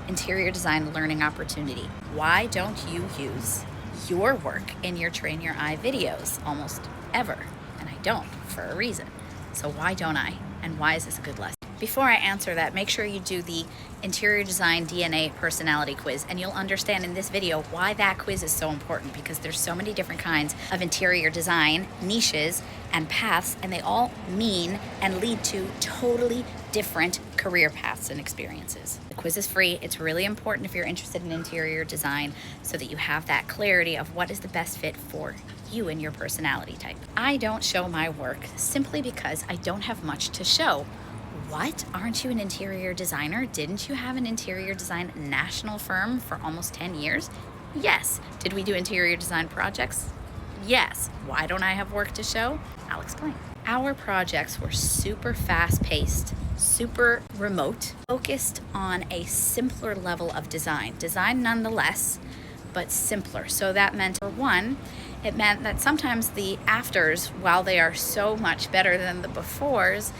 interior design learning opportunity. Why don't you use your work in your Train Your Eye videos almost ever? And I don't, for a reason. So why don't I? And why is this a good lesson? Before I answer that, make sure you do the Interior Design DNA Personality Quiz, and you'll understand in this video why that quiz is so important, because there's so many different kinds of interior design niches and paths, and they all mean and lead to totally different career paths and experiences. The quiz is free. It's really important if you're interested in interior design, so that you have that clarity of what is the best fit for you and your personality type. I don't show my work simply because I don't have much to show. What? Aren't you an interior designer? Didn't you have an interior design national firm for almost 10 years? Yes. Did we do interior design projects? Yes. Why don't I have work to show? I'll explain. Our projects were super fast-paced, super remote, focused on a simpler level of design. Design nonetheless, but simpler. So that meant, for one, it meant that sometimes the afters, while they are so much better than the befores,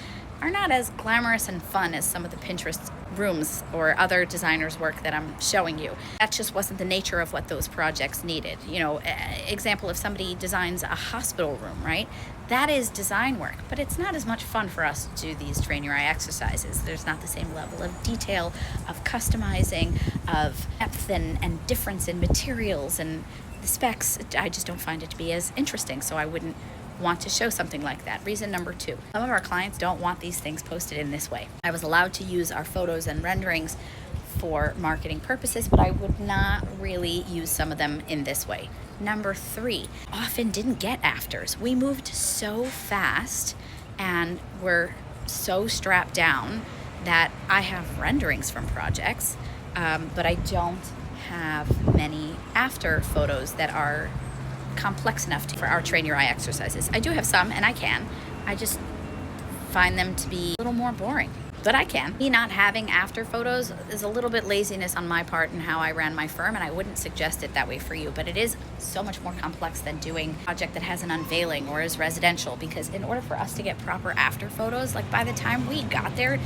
are not as glamorous and fun as some of the Pinterest rooms or other designers' work that I'm showing you. That just wasn't the nature of what those projects needed. You know, example, if somebody designs a hospital room, right? That is design work, but it's not as much fun for us to do these Train Your Eye exercises. There's not the same level of detail, of customizing, of depth and difference in materials and the specs. I just don't find it to be as interesting, so I wouldn't want to show something like that. Reason number two, some of our clients don't want these things posted in this way. I was allowed to use our photos and renderings for marketing purposes, but I would not really use some of them in this way. Number three, often didn't get afters. We moved so fast and were so strapped down that I have renderings from projects, but I don't have many after photos that are complex enough for our Train Your Eye exercises. I do have some, and I just find them to be a little more boring, but I can. Me not having after photos is a little bit laziness on my part in how I ran my firm, and I wouldn't suggest it that way for you, but it is so much more complex than doing a project that has an unveiling or is residential, because in order for us to get proper after photos, like by the time we got there,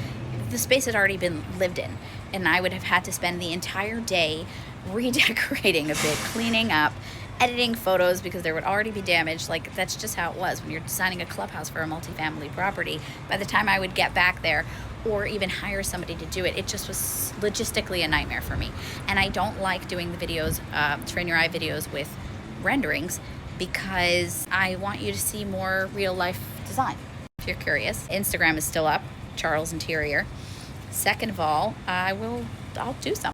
the space had already been lived in, and I would have had to spend the entire day redecorating a bit, cleaning up, editing photos because there would already be damage. Like, that's just how it was when you're designing a clubhouse for a multifamily property. By the time I would get back there or even hire somebody to do it, it just was logistically a nightmare for me. And I don't like doing the videos, Train Your Eye videos with renderings, because I want you to see more real life design. If you're curious, Instagram is still up, Charles Interior. Second of all, I'll do something.